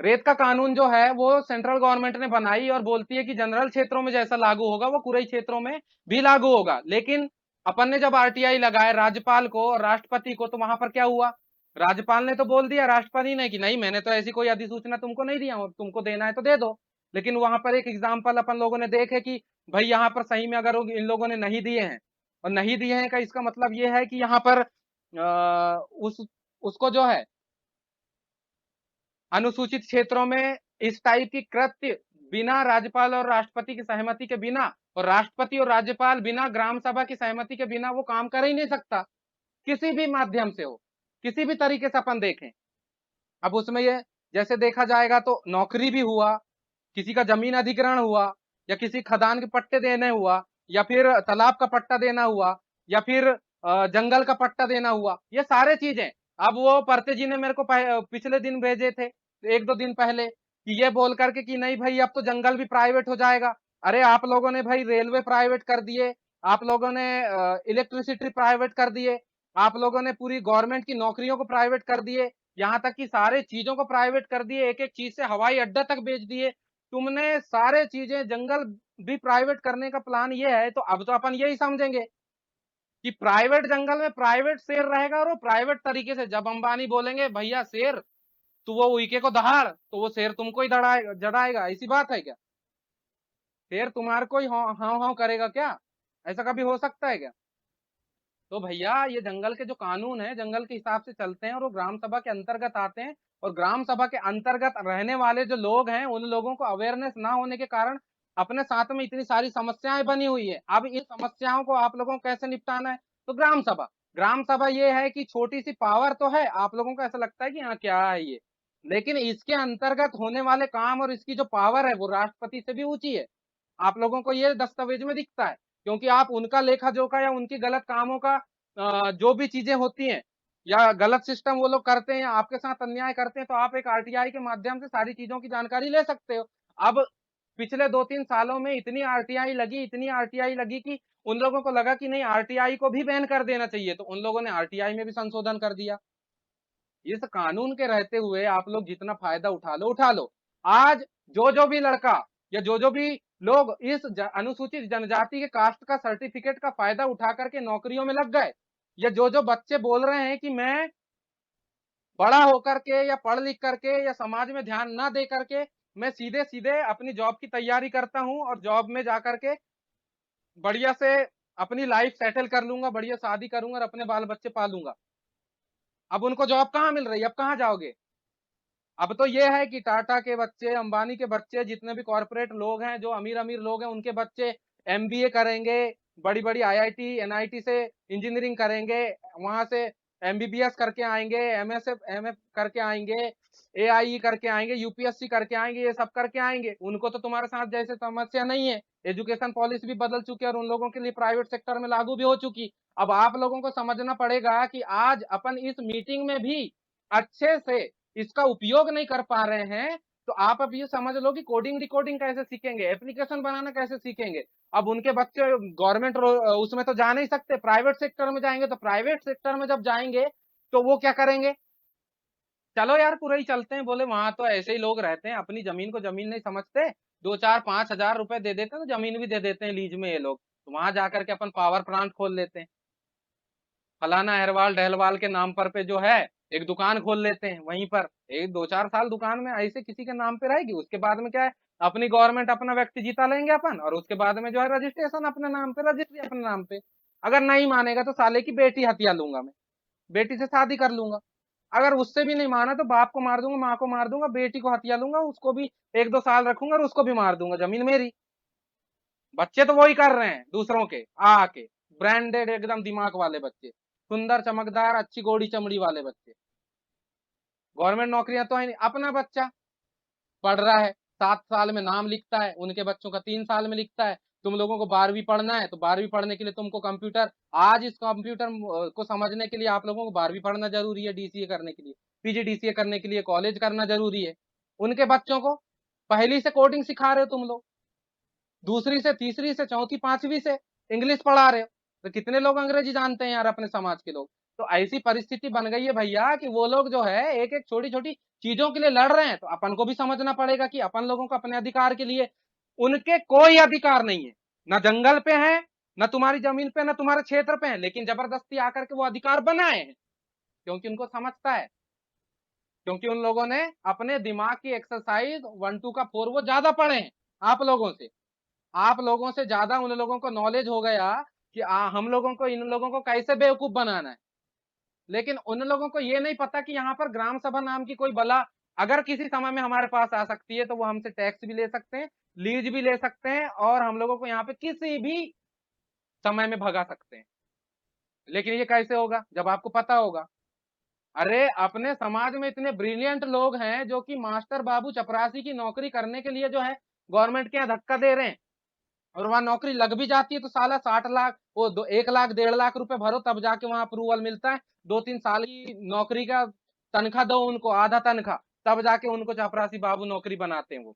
रेत का कानून जो है वो सेंट्रल गवर्नमेंट ने बनाई और बोलती है कि जनरल क्षेत्रों में जैसा लागू होगा वो कुरई क्षेत्रों में भी लागू होगा। लेकिन अपन ने जब आरटीआई लगाए राज्यपाल को और राष्ट्रपति को, तो वहां पर क्या हुआ? राज्यपाल ने तो बोल दिया राष्ट्रपति ने कि नहीं, मैंने तो ऐसी कोई अधिसूचना तुमको नहीं दिया, और तुमको देना है तो दे दो। लेकिन वहां पर एक एग्जाम्पल अपन लोगों ने देखे कि भाई यहाँ पर सही में अगर इन लोगों ने नहीं दिए हैं, और नहीं दिए हैं का इसका मतलब ये है कि यहाँ पर उसको जो है अनुसूचित क्षेत्रों में इस टाइप की कृत्य बिना राज्यपाल और राष्ट्रपति की सहमति के बिना, और राष्ट्रपति और राज्यपाल बिना ग्राम सभा की सहमति के बिना वो काम कर ही नहीं सकता, किसी भी माध्यम से हो, किसी भी तरीके से अपन देखें। अब उसमें ये जैसे देखा जाएगा तो नौकरी भी हुआ, किसी का जमीन अधिग्रहण हुआ, या किसी खदान के पट्टे देने हुआ, या फिर तालाब का पट्टा देना हुआ, या फिर जंगल का पट्टा देना हुआ, ये सारे चीजें। अब वो परते जी ने मेरे को पिछले दिन भेजे थे, एक दो दिन पहले, कि ये बोल करके कि नहीं भाई अब तो जंगल भी प्राइवेट हो जाएगा। अरे आप लोगों ने भाई रेलवे प्राइवेट कर दिए, आप लोगों ने इलेक्ट्रिसिटी प्राइवेट कर दिए, आप लोगों ने पूरी गवर्नमेंट की नौकरियों को प्राइवेट कर दिए, यहाँ तक कि सारे चीजों को प्राइवेट कर दिए, एक एक चीज से हवाई अड्डा तक बेच दिए। तुमने सारे चीजें, जंगल भी प्राइवेट करने का प्लान ये है, तो अब तो अपन यही समझेंगे कि प्राइवेट जंगल में प्राइवेट शेर रहेगा, और वो प्राइवेट तरीके से, जब अंबानी बोलेंगे भैया शेर, तो वो उइके को दहाड़, तो वो शेर तुमको ही दड़ाएगा, जड़ाएगा। ऐसी बात है क्या? शेर तुम्हारे को ही हाव हाव करेगा क्या? ऐसा कभी हो सकता है क्या? तो भैया ये जंगल के जो कानून है, जंगल के हिसाब से चलते हैं, और वो ग्राम सभा के अंतर्गत आते हैं। और ग्राम सभा के अंतर्गत रहने वाले जो लोग हैं, उन लोगों को अवेयरनेस ना होने के कारण अपने साथ में इतनी सारी समस्याएं बनी हुई है। अब इन समस्याओं को आप लोगों को कैसे निपटाना है? तो ग्राम सभा ये है कि छोटी सी पावर तो है, आप लोगों को ऐसा लगता है कि हाँ क्या है ये, लेकिन इसके अंतर्गत होने वाले काम और इसकी जो पावर है वो राष्ट्रपति से भी ऊंची है। आप लोगों को ये दस्तावेज में दिखता है, क्योंकि आप उनका लेखा जोखा या उनकी गलत कामों का जो भी चीजें होती हैं, या गलत सिस्टम वो लोग करते हैं, या आपके साथ अन्याय करते हैं, तो आप एक आरटीआई के माध्यम से सारी चीजों की जानकारी ले सकते हो। अब पिछले 2-3 सालों में इतनी आरटीआई लगी कि उन लोगों को लगा कि नहीं, आरटीआई को भी बैन कर देना चाहिए, तो उन लोगों ने आरटीआई में भी संशोधन कर दिया। इस कानून के रहते हुए आप लोग जितना फायदा उठा लो। आज जो भी लड़का या जो भी लोग इस अनुसूचित जनजाति के कास्ट का सर्टिफिकेट का फायदा उठा करके नौकरियों में लग गए, या जो बच्चे बोल रहे हैं कि मैं बड़ा होकर के या पढ़ लिख करके या समाज में ध्यान ना दे करके मैं सीधे सीधे अपनी जॉब की तैयारी करता हूं, और जॉब में जाकर के बढ़िया से अपनी लाइफ सेटल कर लूंगा, बढ़िया शादी करूंगा और अपने बाल बच्चे पालूंगा। अब उनको जॉब कहाँ मिल रही है? अब कहाँ जाओगे? अब तो ये है कि टाटा के बच्चे, अंबानी के बच्चे, जितने भी कॉर्पोरेट लोग हैं, जो अमीर अमीर लोग हैं, उनके बच्चे एमबीए करेंगे, बड़ी बड़ी आईआईटी एनआईटी से इंजीनियरिंग करेंगे, वहां से एमबीबीएस करके आएंगे, एमएफ करके आएंगे, एआई करके आएंगे, यूपीएससी करके आएंगे, ये सब करके आएंगे। उनको तो तुम्हारे साथ जैसे समस्या नहीं है, एजुकेशन पॉलिसी भी बदल चुकी है और उन लोगों के लिए प्राइवेट सेक्टर में लागू भी हो चुकी। अब आप लोगों को समझना पड़ेगा कि आज अपन इस मीटिंग में भी अच्छे से इसका उपयोग नहीं कर पा रहे हैं, तो आप अब ये समझ लो कि कोडिंग डिकोडिंग कैसे सीखेंगे, एप्लीकेशन बनाना कैसे सीखेंगे। अब उनके बच्चे गवर्नमेंट उसमें तो जा नहीं सकते, प्राइवेट सेक्टर में जाएंगे, तो प्राइवेट सेक्टर में जब जाएंगे तो वो क्या करेंगे? चलो यार पूरा ही चलते हैं, बोले वहां तो ऐसे ही लोग रहते हैं, अपनी जमीन को जमीन नहीं समझते, 2-4-5 हजार रुपए दे देते हैं तो जमीन भी दे देते हैं लीज में ये लोग, तो वहां जाकर के अपन पावर प्लांट खोल लेते हैं, फलाना अहरवाल डहलवाल के नाम पर पे जो है एक दुकान खोल लेते हैं वहीं पर। एक 2-4 साल दुकान में ऐसे किसी के नाम पे रहेगी, उसके बाद में क्या है, अपनी गवर्नमेंट अपना व्यक्ति जीता लेंगे अपन, और उसके बाद में जो है रजिस्ट्रेशन अपने नाम पे, रजिस्ट्री अपने नाम पे। अगर नहीं मानेगा तो साले की बेटी हथिया लूंगा मैं, बेटी से शादी कर लूंगा। अगर उससे भी नहीं माना तो बाप को मार दूंगा, माँ को मार दूंगा, बेटी को हथिया लूंगा, उसको भी 1-2 साल रखूंगा और उसको भी मार दूंगा, जमीन मेरी। बच्चे तो वही कर रहे हैं दूसरों के आके, ब्रांडेड एकदम दिमाग वाले बच्चे, सुंदर चमकदार अच्छी गोड़ी चमड़ी वाले बच्चे। गवर्नमेंट नौकरियां तो है नहीं, अपना बच्चा पढ़ रहा है, 7 साल में नाम लिखता है, उनके बच्चों का 3 साल में लिखता है। तुम लोगों को 12वीं पढ़ना है, तो 12वीं पढ़ने के लिए तुमको कंप्यूटर, आज इस कंप्यूटर को समझने के लिए आप लोगों को 12वीं पढ़ना जरूरी है, डीसीए करने के लिए, पीजीडीसीए करने के लिए कॉलेज करना जरूरी है। उनके बच्चों को पहली से कोडिंग सिखा रहे हो तुम लोग, दूसरी से, तीसरी से, चौथी, पांचवी से इंग्लिश पढ़ा रहे हो, तो कितने लोग अंग्रेजी जानते हैं यार अपने समाज के लोग? तो ऐसी परिस्थिति बन गई है भैया कि वो लोग जो है एक एक छोटी छोटी चीजों के लिए लड़ रहे हैं, तो अपन को भी समझना पड़ेगा कि अपन लोगों को अपने अधिकार के लिए, उनके कोई अधिकार नहीं है, ना जंगल पे है, ना तुम्हारी जमीन पे, ना तुम्हारे क्षेत्र पे है, लेकिन जबरदस्ती आकर के वो अधिकार बनाए हैं, क्योंकि उनको समझता है, क्योंकि उन लोगों ने अपने दिमाग की एक्सरसाइज 1 2 का 4 वो ज्यादा पढ़े हैं आप लोगों से। आप लोगों से ज्यादा उन लोगों को नॉलेज हो गया कि हम लोगों को इन लोगों को कैसे बेवकूफ बनाना है। लेकिन उन लोगों को ये नहीं पता कि यहाँ पर ग्राम सभा नाम की कोई बला अगर किसी समय में हमारे पास आ सकती है, तो वो हमसे टैक्स भी ले सकते हैं, लीज भी ले सकते हैं, और हम लोगों को यहाँ पे किसी भी समय में भगा सकते हैं। लेकिन ये कैसे होगा जब आपको पता होगा? अरे अपने समाज में इतने ब्रिलियंट लोग हैं जो कि मास्टर बाबू चपरासी की नौकरी करने के लिए जो है गवर्नमेंट के यहाँ धक्का दे रहे हैं, और वहां नौकरी लग भी जाती है तो साला 60 लाख, वो 1 लाख 1.5 लाख रुपए भरो तब जाके वहां अप्रूवल मिलता है। 2 3 साल की नौकरी का तनख्वाह दो उनको, आधा तनख्वाह, तब जाके उनको चपरासी बाबू नौकरी बनाते हैं वो।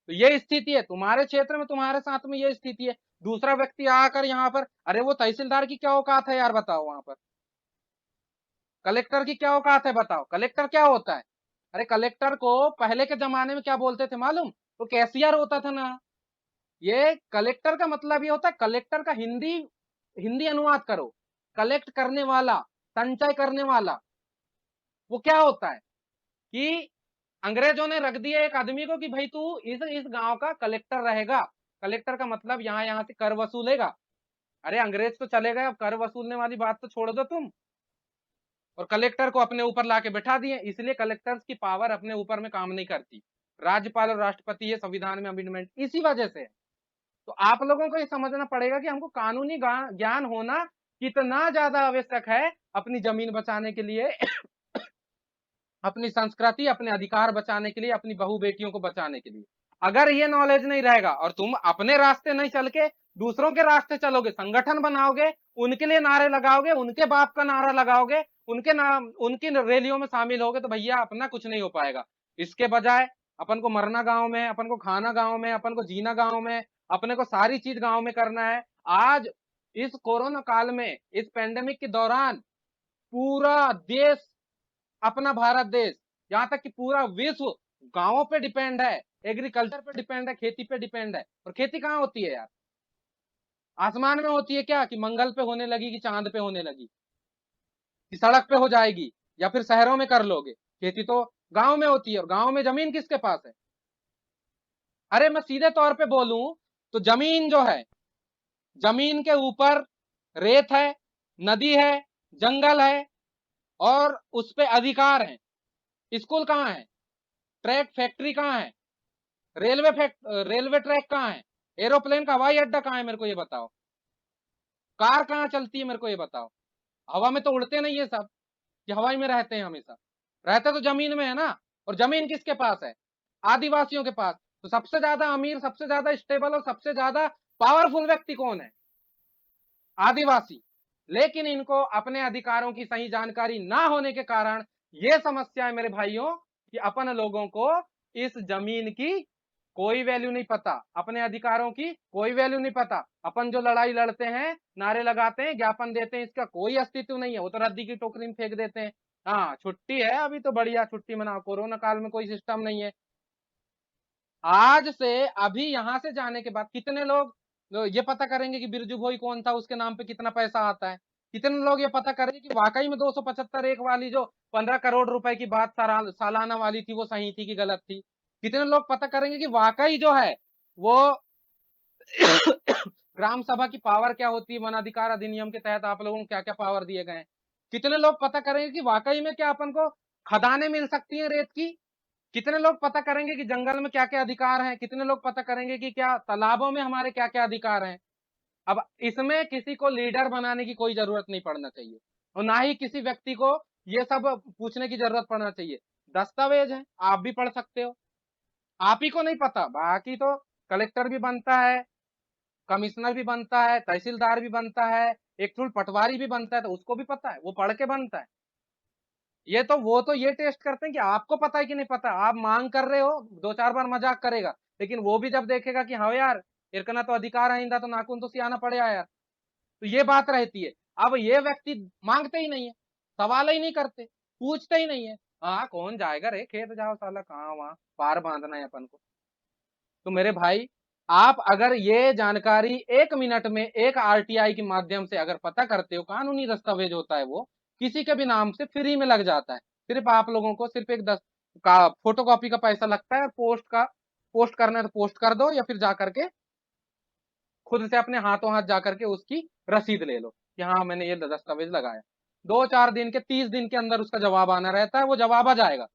तो ये स्थिति है तुम्हारे क्षेत्र में, तुम्हारे साथ में ये स्थिति है। दूसरा व्यक्ति आकर यहाँ पर, अरे वो तहसीलदार की क्या औकात है यार, बताओ वहां पर कलेक्टर की क्या औकात है, बताओ कलेक्टर क्या होता है? अरे कलेक्टर को पहले के जमाने में क्या बोलते थे मालूम? तो कैशियर होता था ना। ये कलेक्टर का मतलब ये होता है, कलेक्टर का हिंदी हिंदी अनुवाद करो, कलेक्ट करने वाला, संचय करने वाला। वो क्या होता है कि अंग्रेजों ने रख दिया एक आदमी को कि भाई तू इस गांव का कलेक्टर रहेगा। कलेक्टर का मतलब यहाँ यहाँ से कर वसूलेगा। अरे अंग्रेज तो चले गए, अब कर वसूलने वाली बात तो छोड़ दो तुम, और कलेक्टर को अपने ऊपर लाके बैठा दिए, इसलिए कलेक्टर्स की पावर अपने ऊपर में काम नहीं करती। राज्यपाल और राष्ट्रपति ये संविधान में अमेंडमेंट इसी वजह से है। तो आप लोगों को ये समझना पड़ेगा कि हमको कानूनी ज्ञान होना कितना ज्यादा आवश्यक है अपनी जमीन बचाने के लिए, अपनी संस्कृति, अपने अधिकार बचाने के लिए, अपनी बहू बेटियों को बचाने के लिए। अगर ये नॉलेज नहीं रहेगा और तुम अपने रास्ते नहीं चल के दूसरों के रास्ते चलोगे, संगठन बनाओगे, उनके लिए नारे लगाओगे, उनके बाप का नारा लगाओगे, उनके नाम उनकी रैलियों में शामिल होगे, तो भैया अपना कुछ नहीं हो पाएगा। इसके बजाय अपन को मरना गांव में, अपन को खाना गांव में, अपन को जीना गांव में, अपने को सारी चीज गांव में करना है। आज इस कोरोना काल में, इस पेंडेमिक के दौरान पूरा देश, अपना भारत देश, यहाँ तक कि पूरा विश्व गांवों पे डिपेंड है, एग्रीकल्चर पे डिपेंड है, खेती पे डिपेंड है। और खेती कहाँ होती है यार? आसमान में होती है क्या, कि मंगल पे होने लगी, कि चांद पे होने लगी, कि सड़क पे हो जाएगी, या फिर शहरों में कर लोगे? खेती तो गांव में होती है, और गांव में जमीन किसके पास है? अरे मैं सीधे तौर पे बोलूं तो जमीन जो है, जमीन के ऊपर रेत है, नदी है, जंगल है, और उस पे अधिकार है। स्कूल कहाँ है? ट्रैक फैक्ट्री कहाँ है? रेलवे ट्रैक कहाँ है? एरोप्लेन का हवाई अड्डा कहाँ है? मेरे को ये बताओ। कार कहाँ चलती है? मेरे को ये बताओ। हवा में तो उड़ते नहीं है सब, कि हवाई में रहते हैं हमेशा। रहते तो जमीन में है ना। और जमीन किसके पास है? आदिवासियों के पास। तो सबसे ज्यादा अमीर, सबसे ज्यादा स्टेबल और सबसे ज्यादा पावरफुल व्यक्ति कौन है? आदिवासी। लेकिन इनको अपने अधिकारों की सही जानकारी ना होने के कारण ये समस्या है मेरे भाइयों, कि अपन लोगों को इस जमीन की कोई वैल्यू नहीं पता, अपने अधिकारों की कोई वैल्यू नहीं पता। अपन जो लड़ाई लड़ते हैं, नारे लगाते हैं, ज्ञापन देते हैं, इसका कोई अस्तित्व नहीं है, वो तो रद्दी की टोकरी में फेंक देते हैं। हाँ छुट्टी है अभी तो बढ़िया छुट्टी मनाओ, कोरोना काल में कोई सिस्टम नहीं है। आज से अभी यहां से जाने के बाद कितने लोग ये पता करेंगे कि बिरजू भाई कौन था, उसके नाम पे कितना पैसा आता है? कितने लोग ये पता करेंगे कि वाकई में 275 एक वाली जो 15 करोड़ रुपए की बात सालाना वाली थी, वो सही थी कि गलत थी? कितने लोग पता करेंगे कि वाकई जो है वो ग्राम सभा की पावर क्या होती है, वन अधिकार अधिनियम के तहत आप लोगों को क्या क्या पावर दिए गए हैं? कितने लोग पता करेंगे कि वाकई में क्या अपन को खदानें मिल सकती हैं रेत की? कितने लोग पता करेंगे कि जंगल में क्या क्या अधिकार हैं? कितने लोग पता करेंगे कि क्या तालाबों में हमारे क्या क्या अधिकार हैं? अब इसमें किसी को लीडर बनाने की कोई जरूरत नहीं पड़ना चाहिए, और ना ही किसी व्यक्ति को ये सब पूछने की जरूरत पड़ना चाहिए। दस्तावेज है, आप भी पढ़ सकते हो। आप ही को नहीं पता, बाकी तो कलेक्टर भी बनता है, कमिश्नर भी बनता है, तहसीलदार भी बनता है, एक फुल पटवारी भी बनता है, तो उसको भी पता है, वो पढ़ के बनता है। ये तो वो तो ये टेस्ट करते हैं कि आपको पता है कि नहीं पता। आप मांग कर रहे हो, 2 4 बार मजाक करेगा, लेकिन वो भी जब देखेगा कि हाँ यार इरकना तो अधिकार आइंदा तो नाखून तो सियाना पड़े यार, तो ये बात रहती है। अब ये व्यक्ति मांगते ही नहीं है, सवाल ही नहीं करते, पूछते ही नहीं है। हाँ, कौन जाएगा रे खेत, जाओ साला, कहाँ वहां पार बांधना है अपन को। तो मेरे भाई, आप अगर ये जानकारी 1 मिनट में एक आरटीआई के माध्यम से अगर पता करते हो, कानूनी दस्तावेज होता है वो, किसी के भी नाम से फ्री में लग जाता है। सिर्फ आप लोगों को सिर्फ एक का फोटो कॉपी का पैसा लगता है, पोस्ट करना है तो पोस्ट कर दो, या फिर जा करके खुद से अपने हाथों हाथ जा करके उसकी रसीद ले लो कि हाँ मैंने ये दस्तावेज लगाया। 2-4 दिन के 30 दिन के अंदर उसका जवाब आना रहता है, वो जवाब आ जाएगा।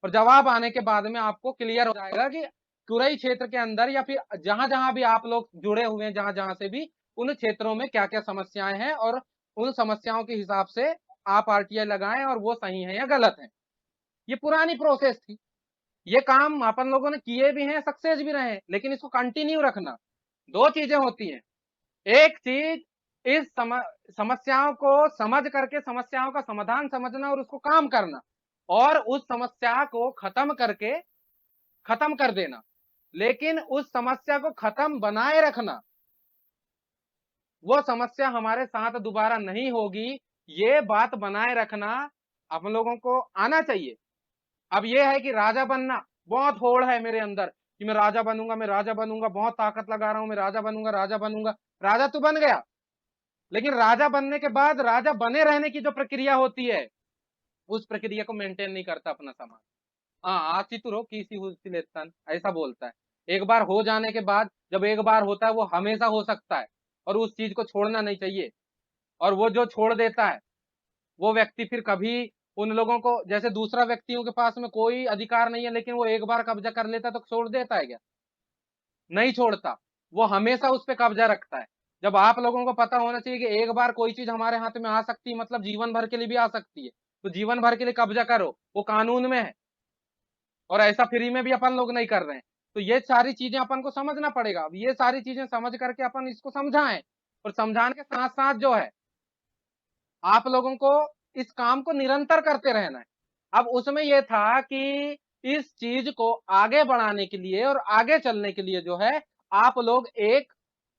और जवाब आने के बाद में आपको क्लियर हो जाएगा कि तुरई क्षेत्र के अंदर या फिर जहां जहां भी आप लोग जुड़े हुए हैं, जहां जहां से भी, उन क्षेत्रों में क्या क्या समस्याएं हैं, और उन समस्याओं के हिसाब से आप आरटीआई लगाएं और वो सही है या गलत है। ये पुरानी प्रोसेस थी, ये काम अपन लोगों ने किए भी हैं, सक्सेस भी रहे हैं, लेकिन इसको कंटिन्यू रखना। दो चीजें होती हैं, एक चीज इस समस्याओं को समझ करके समस्याओं का समाधान समझना और उसको काम करना, और उस समस्या को खत्म करके खत्म कर देना। लेकिन उस समस्या को खत्म बनाए रखना, वो समस्या हमारे साथ दोबारा नहीं होगी, ये बात बनाए रखना आप लोगों को आना चाहिए। अब ये है कि राजा बनना, बहुत होड़ है मेरे अंदर कि मैं राजा बनूंगा, मैं राजा बनूंगा, बहुत ताकत लगा रहा हूं, मैं राजा बनूंगा, राजा बनूंगा। राजा तो बन गया, लेकिन राजा बनने के बाद राजा बने रहने की जो प्रक्रिया होती है, उस प्रक्रिया को मेंटेन नहीं करता अपना समाज। हाँ, आती तो रो किसी हुस्तिलेतन ऐसा बोलता है। एक बार हो जाने के बाद, जब एक बार होता है वो हमेशा हो सकता है, और उस चीज को छोड़ना नहीं चाहिए। और वो जो छोड़ देता है, वो व्यक्ति फिर कभी उन लोगों को, जैसे दूसरा व्यक्तियों के पास में कोई अधिकार नहीं है, लेकिन वो एक बार कब्जा कर लेता तो छोड़ देता है क्या? नहीं छोड़ता, वो हमेशा उस पर कब्जा रखता है। जब आप लोगों को पता होना चाहिए कि एक बार कोई चीज हमारे हाथ में आ सकती है, मतलब जीवन भर के लिए भी आ सकती है, तो जीवन भर के लिए कब्जा करो, वो कानून में है। और ऐसा फ्री में भी अपन लोग नहीं कर रहे हैं। तो ये सारी चीजें अपन को समझना पड़ेगा। अब ये सारी चीजें समझ करके अपन इसको समझाएं, और समझाने के साथ साथ जो है, आप लोगों को इस काम को निरंतर करते रहना है। अब उसमें यह था कि इस चीज को आगे बढ़ाने के लिए और आगे चलने के लिए जो है, आप लोग एक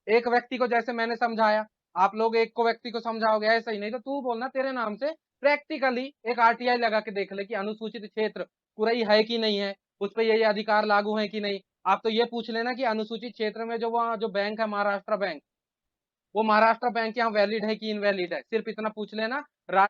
एक व्यक्ति को, जैसे मैंने समझाया, आप लोग एक को व्यक्ति को समझाओगे, ऐसा ही नहीं तो तू बोलना तेरे नाम से प्रैक्टिकली एक आरटीआई लगा के देख ले कि अनुसूचित क्षेत्र कुरई है कि नहीं है, उस पर ये अधिकार लागू है कि नहीं। आप तो ये पूछ लेना कि अनुसूचित क्षेत्र में जो वहाँ जो बैंक है, महाराष्ट्र बैंक, वो महाराष्ट्र बैंक यहाँ वैलिड है कि इनवैलिड है, सिर्फ इतना पूछ लेना।